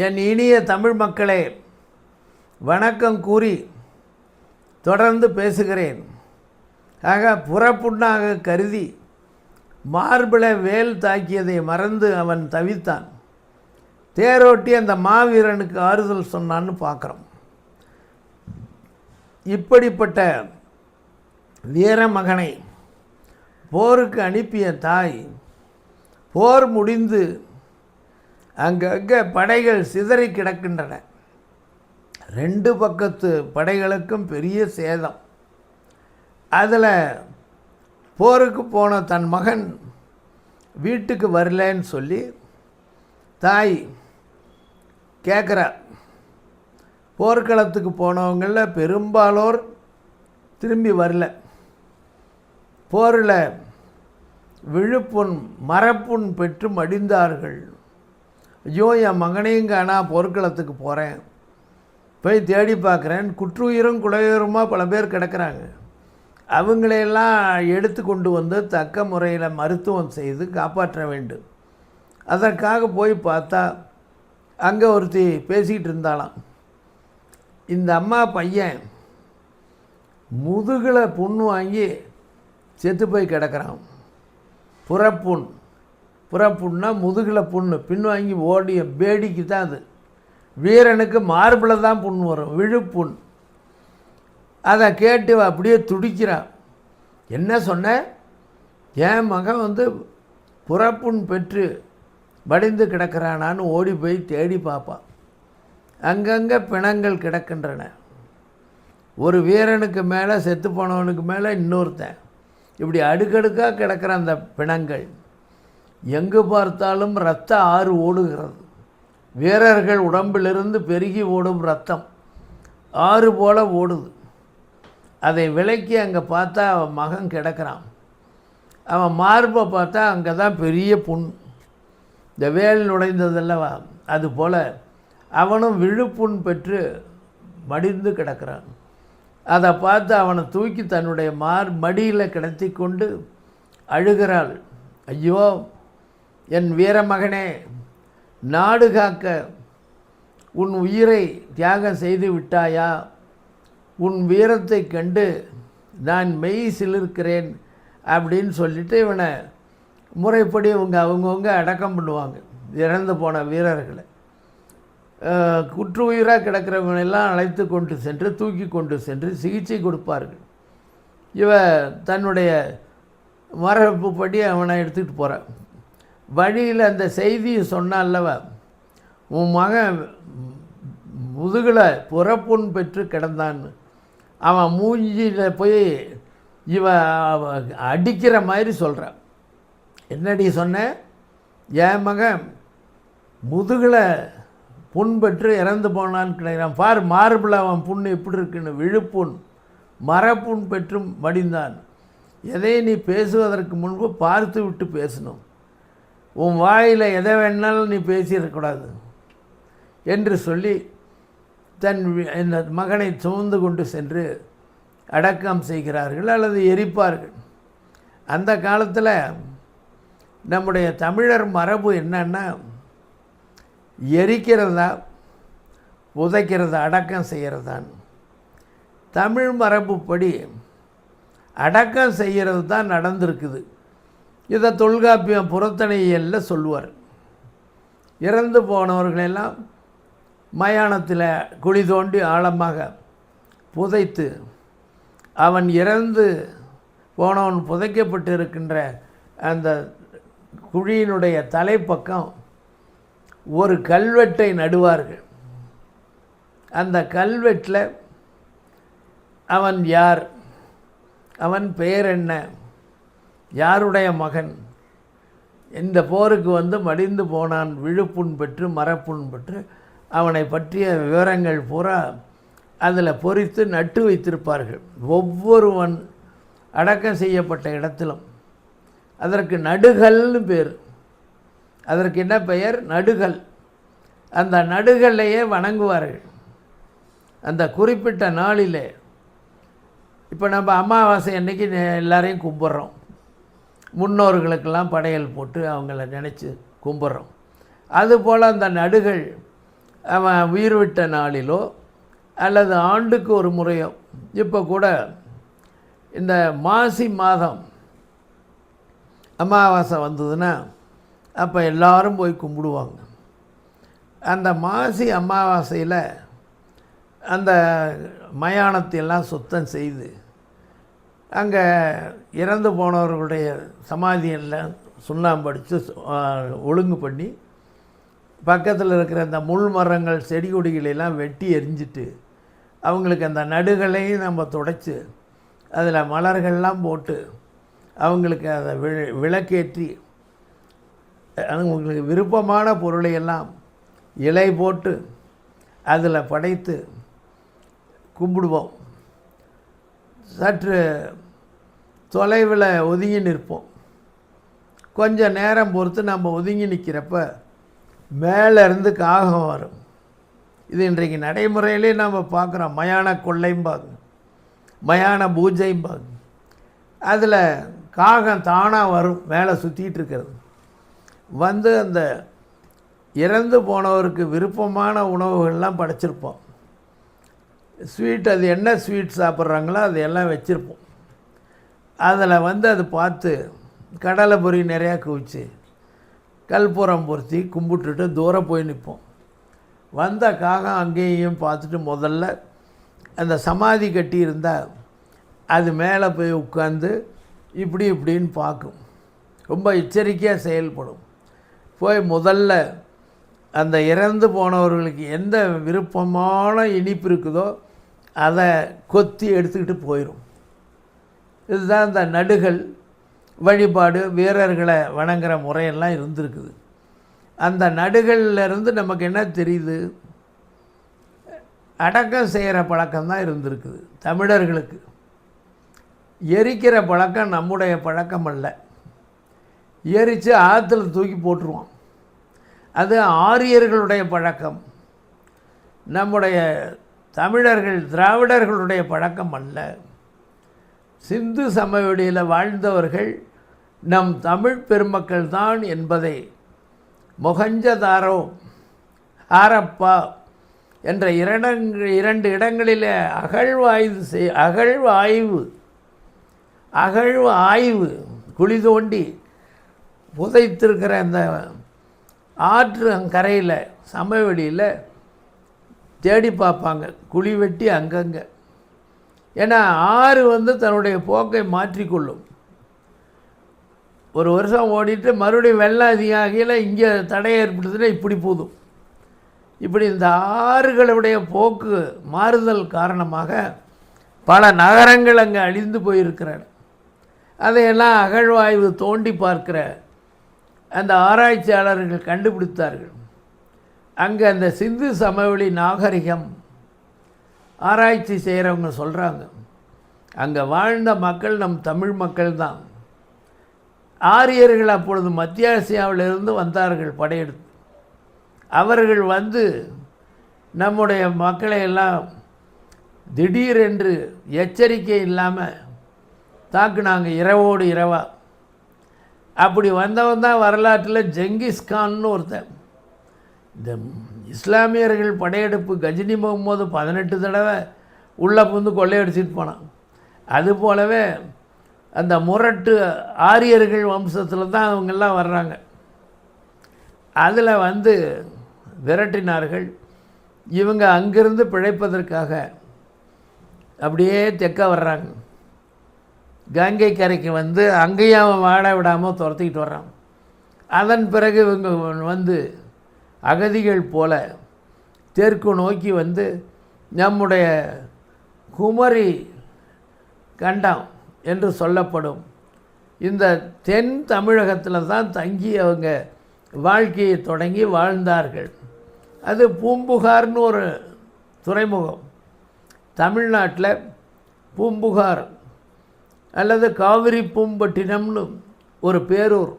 என் இனிய தமிழ் மக்களே, வணக்கம் கூறி தொடர்ந்து பேசுகிறேன். ஆக புறப்புண்ணாக கருதி மார்பிள வேல் தாக்கியதை மறந்து அவன் தவித்தான். தேரோட்டி அந்த மாவீரனுக்கு ஆறுதல் சொன்னான்னு பார்க்குறோம். இப்படிப்பட்ட வீரமகனை போருக்கு அனுப்பிய தாய் போர் முடிந்து அங்கங்கே படைகள் சிதறி கிடக்கின்றன. ரெண்டு பக்கத்து படைகளுக்கும் பெரிய சேதம். அதில் போருக்கு போன தன் மகன் வீட்டுக்கு வரலன்னு சொல்லி தாய் கேட்குறார். போர்க்களத்துக்கு போனவங்களில் பெரும்பாலோர் திரும்பி வரல. போரில் விழுப்புண் மரப்புண் பெற்று மடிந்தார்கள். ஐயோ, என் மகனையும் காணா, போர்க்களத்துக்கு போகிறேன், போய் தேடி பார்க்குறேன், குற்றுயிரும் குலையுயிருமா பல பேர் கிடக்கிறாங்க. அவங்களையெல்லாம் எடுத்து கொண்டு வந்து தக்க முறையில் மருத்துவம் செய்து காப்பாற்ற வேண்டும். அதற்காக போய் பார்த்தா அங்கே ஒருத்தி பேசிக்கிட்டு இருந்தாலாம். இந்த அம்மா பையன் முதுகில் புண்ணு வாங்கி செத்து போய் கிடக்கிறான். புறப்புண்ணா முதுகில் புண்ணு, பின் வாங்கி ஓடிய பேடிக்கு தான் அது. வீரனுக்கு மார்பில் தான் புண் வரும், விழுப்புண். அதை கேட்டு அப்படியே துடிக்கிறான். என்ன சொன்ன? என் மகன் புறப்புண் பெற்று வடிந்து கிடக்கிறானான்னு ஓடி போய் தேடி பார்ப்பான். அங்கங்கே பிணங்கள் கிடக்கின்றன. ஒரு வீரனுக்கு மேலே, செத்து போனவனுக்கு மேலே இன்னொருத்தன், இப்படி அடுக்கடுக்காக கிடக்கிற அந்த பிணங்கள். எங்கு பார்த்தாலும் இரத்த ஆறு ஓடுகிறது. வீரர்கள் உடம்பிலிருந்து பெருகி ஓடும் இரத்தம் ஆறு போல ஓடுது. அதை விலக்கி அங்கே பார்த்தா அவன் மகன் கிடக்கிறான். அவன் மார்பை பார்த்தா அங்கே தான் பெரிய புண், இந்த வேல் நுழைந்ததல்லவா, அதுபோல் அவனும் விழுப்புண் பெற்று மடிந்து கிடக்கிறான். அதை பார்த்து அவனை தூக்கி தன்னுடைய மடியில் கிடத்தி கொண்டு அழுகிறாள். ஐயோ, என் வீரமகனே, நாடு காக்க உன் உயிரை தியாகம் செய்து விட்டாயா? உன் வீரத்தை கண்டு நான் மெய் சிலிர்க்கிறேன் அப்படின்னு சொல்லிட்டு இவனை முறைப்படி அவங்கவுங்க அடக்கம் பண்ணுவாங்க. இறந்து போன வீரர்களை குற்று உயிராக கிடக்கிறவங்களெல்லாம் அழைத்து கொண்டு சென்று தூக்கி கொண்டு சென்று சிகிச்சை கொடுப்பார்கள். தன்னுடைய மரபுப்படி அவனை எடுத்துக்கிட்டு போகிறான். வழியில் அந்த செய்தியை சொன்னால்லவ, உன் மகன் முதுகில் புறப்புண் பெற்று கிடந்தான்னு. அவன் மூஞ்சியில் போய் அடிக்கிற மாதிரி சொல்கிறான். என்னடி சொன்ன? என் மகன் முதுகில் புண் பெற்று இறந்து போனான்னு கிடைக்கிறான். பார், மார்பில் அவன் புண் எப்படி இருக்குன்னு. விழுப்புண் மரப்புண் பெற்றும் மடிந்தான். எதை நீ பேசுவதற்கு முன்பு பார்த்து விட்டு பேசணும். உன் வாயில் எதை வேணாலும் நீ பேசிடக்கூடாது என்று சொல்லி தன் மகனை சுமந்து கொண்டு சென்று அடக்கம் செய்கிறார்கள் அல்லது எரிப்பார்கள். அந்த காலத்தில் நம்முடைய தமிழர் மரபு என்னன்னா, எரிக்கிறதா புதைக்கிறதா அடக்கம் செய்கிறதான். தமிழ் மரபுப்படி அடக்கம் செய்கிறது தான் நடந்திருக்குது. இதை தொல்காப்பியம் புறத்தணையல்ல சொல்லுவார். இறந்து போனவர்களெல்லாம் மயானத்தில் குழி தோண்டி ஆழமாக புதைத்து, அவன் இறந்து போனவன் புதைக்கப்பட்டு இருக்கின்ற அந்த குழியினுடைய தலைப்பக்கம் ஒரு கல்வெட்டை நடுவார்கள். அந்த கல்வெட்டில் அவன் யார், அவன் பெயர் என்ன, யாருடைய மகன், இந்த போருக்கு மடிந்து போனான், விழுப்புண் பெற்று மரப்புண் பெற்று, அவனை பற்றிய விவரங்கள் பூரா அதில் பொறித்து நட்டு வைத்திருப்பார்கள். ஒவ்வொருவன் அடக்கம் செய்யப்பட்ட இடத்திலும் அதற்கு நடுகல்னு பேர். அதற்கு என்ன பெயர்? நடுகல். அந்த நடுகல்லையே வணங்குவார்கள். அந்த குறிப்பிட்ட நாளிலே, இப்போ நம்ம அமாவாசை அன்னைக்கு எல்லாரையும் கும்பிட்றோம். முன்னோர்களுக்கெல்லாம் படையல் போட்டு அவங்கள நினச்சி கும்பிட்றோம். அதுபோல் அந்த நடுகள் அவன் உயிர் விட்ட நாளிலோ அல்லது ஆண்டுக்கு ஒரு முறையோ, இப்போ கூட இந்த மாசி மாதம் அமாவாசை வந்ததுன்னா அப்போ எல்லாரும் போய் கும்பிடுவாங்க. அந்த மாசி அமாவாசையில் அந்த மயானத்தையெல்லாம் சுத்தம் செய்து அங்கே இறந்து போனவர்களுடைய சமாதியெல்லாம் சுண்ணாம்படித்து ஒழுங்கு பண்ணி பக்கத்தில் இருக்கிற அந்த முள் மரங்கள் செடி கொடிகளெல்லாம் வெட்டி எரிஞ்சிட்டு அவங்களுக்கு அந்த நடுகளையும் நம்ம துடைச்சி அதில் மலர்கள்லாம் போட்டு அவங்களுக்கு அதை விளக்கேற்றி அவங்களுக்கு விருப்பமான பொருளையெல்லாம் இலை போட்டு அதில் படைத்து கும்பிடுவோம். சற்று தொலைவில் ஒதுங்கி நிற்போம். கொஞ்சம் நேரம் பொறுத்து நம்ம ஒதுங்கி நிற்கிறப்ப மேலேருந்து காகம் வரும். இது இன்றைக்கு நடைமுறையிலே நம்ம பார்க்குறோம். மயான கொள்ளைம்பாங்க, மயான பூஜைம்பாங்க. அதில் காகம் தானாக வரும், மேலே சுற்றிட்டு இருக்கிறது. வந்து அந்த இறந்து போனவருக்கு விருப்பமான உணவுகள்லாம் படைச்சிருப்போம். ஸ்வீட், அது என்ன ஸ்வீட் சாப்பிட்றாங்களோ அதையெல்லாம் வச்சுருப்போம். அதில் வந்து அது பார்த்து கடலை பொறி நிறையா குவிச்சு கற்பூரம் பொருத்தி கும்பிட்டுட்டு தூரம் போய் நிற்போம். வந்த காகம் அங்கேயும் பார்த்துட்டு முதல்ல அந்த சமாதி கட்டி இருந்தால் அது மேலே போய் உட்காந்து இப்படின்னு பார்க்கும். ரொம்ப எச்சரிக்கையாக செயல்படும். போய் முதல்ல அந்த இறந்து போனவர்களுக்கு எந்த விருப்பமான இனிப்பு இருக்குதோ அதை கொத்தி எடுத்துக்கிட்டு போயிடும். இதுதான் இந்த நடுகள் வழிபாடு, வீரர்களை வணங்குற முறையெல்லாம் இருந்திருக்குது. அந்த நடுகள்லேருந்து நமக்கு என்ன தெரியுது? அடக்கம் செய்கிற பழக்கம்தான் இருந்திருக்குது தமிழர்களுக்கு. எரிக்கிற பழக்கம் நம்முடைய பழக்கம் அல்ல. எரித்து ஆற்றுல தூக்கி போட்டுருவோம். அது ஆரியர்களுடைய பழக்கம். நம்முடைய தமிழர்கள் திராவிடர்களுடைய பழக்கம் அல்ல. சிந்து சமவெளியில் வாழ்ந்தவர்கள் நம் தமிழ் பெருமக்கள் தான் என்பதை மொஹஞ்சதாரோ, ஹாரப்பா என்ற இரண்டு இடங்களில் அகழ்வு ஆய்வு குழி தோண்டி புதைத்திருக்கிற அந்த ஆற்று கரையில் சமவெளியில் தேடி பார்ப்பாங்க, குழி வெட்டி அங்கங்கே. ஏன்னா ஆறு வந்து தன்னுடைய போக்கை மாற்றிக்கொள்ளும். ஒரு வருஷம் ஓடிட்டு மறுபடியும் வெள்ளம் அதிகாகையில் இங்கே தடை ஏற்படுதுன்னா இப்படி போதும். இப்படி இந்த ஆறுகளுடைய போக்கு மாறுதல் காரணமாக பல நகரங்கள் அங்கே அழிந்து போயிருக்கிறார். அதையெல்லாம் அகழ்வாய்வு தோண்டி பார்க்கிற அந்த ஆராய்ச்சியாளர்கள் கண்டுபிடித்தார்கள். அங்கே அந்த சிந்து சமவெளி நாகரிகம் ஆராய்ச்சி செய்கிறவங்க சொல்கிறாங்க, அங்கே வாழ்ந்த மக்கள் நம் தமிழ் மக்கள் தான். ஆரியர்கள் அப்பொழுது மத்திய ஆசியாவிலிருந்து வந்தார்கள் படையெடுத்து. அவர்கள் வந்து நம்முடைய மக்களை எல்லாம் திடீரென்று எச்சரிக்கை இல்லாமல் தாக்குனாங்க, இரவோடு இரவா. அப்படி வந்தவன் தான் வரலாற்றில் ஜெங்கிஸ்கான்னு ஒருத்தன். இந்த இஸ்லாமியர்கள் படையெடுப்பு கஜினி முகமது 18 தடவை உள்ளே புந்து கொள்ளையடிச்சிட்டு போனான். அதுபோலவே அந்த முரட்டு ஆரியர்கள் வம்சத்தில் தான் அவங்கெல்லாம் வர்றாங்க. அதில் வந்து விரட்டினார்கள். இவங்க அங்கிருந்து பிழைப்பதற்காக அப்படியே தெற்க வர்றாங்க. கங்கை கரைக்கு வந்து அங்கேயும் அவன் வாழ விடாமல் துரத்திக்கிட்டு வர்றான். அதன் பிறகு இவங்க வந்து அகதிகள் போல தெற்கு நோக்கி வந்து நம்முடைய குமரி கண்டம் என்று சொல்லப்படும் இந்த தென் தமிழகத்தில் தான் தங்கி அவங்க வாழ்க்கையை தொடங்கி வாழ்ந்தார்கள். அது பூம்புகார்னு ஒரு துறைமுகம். தமிழ்நாட்டில் பூம்புகார் அல்லது காவிரி பூம்பட்டினம்னு ஒரு பேரூர்.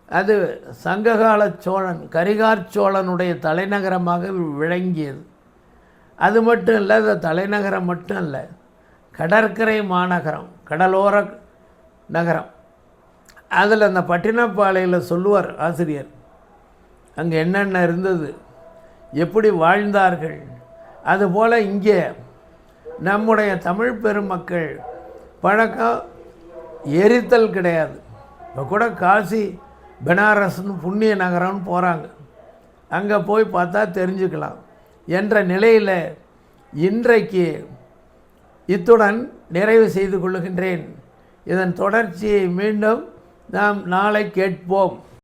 அது சங்ககால சோழன் கரிகார் சோழனுடைய தலைநகரமாக விளங்கியது. அது மட்டும் இல்லை, அது தலைநகரம் மட்டும் இல்லை, கடற்கரை மாநகரம், கடலோர நகரம். அதில் அந்த பட்டினப்பாளையில் சொல்லுவார் ஆசிரியர், அங்கே என்னென்ன இருந்தது. எப்படி வாழ்ந்தார்கள். அதுபோல் இங்கே நம்முடைய தமிழ் பெருமக்கள் பழக்கம் எரித்தல் கிடையாது. இப்போ கூட காசி பனாரஸ்னு புண்ணிய நகரம்னு போகிறாங்க, அங்கே போய் பார்த்தா தெரிஞ்சுக்கலாம் என்ற நிலையில் இன்றைக்கு இத்துடன் நிறைவு செய்து கொள்ளுகின்றேன். இதன் தொடர்ச்சியை மீண்டும் நாம் நாளை கேட்போம்.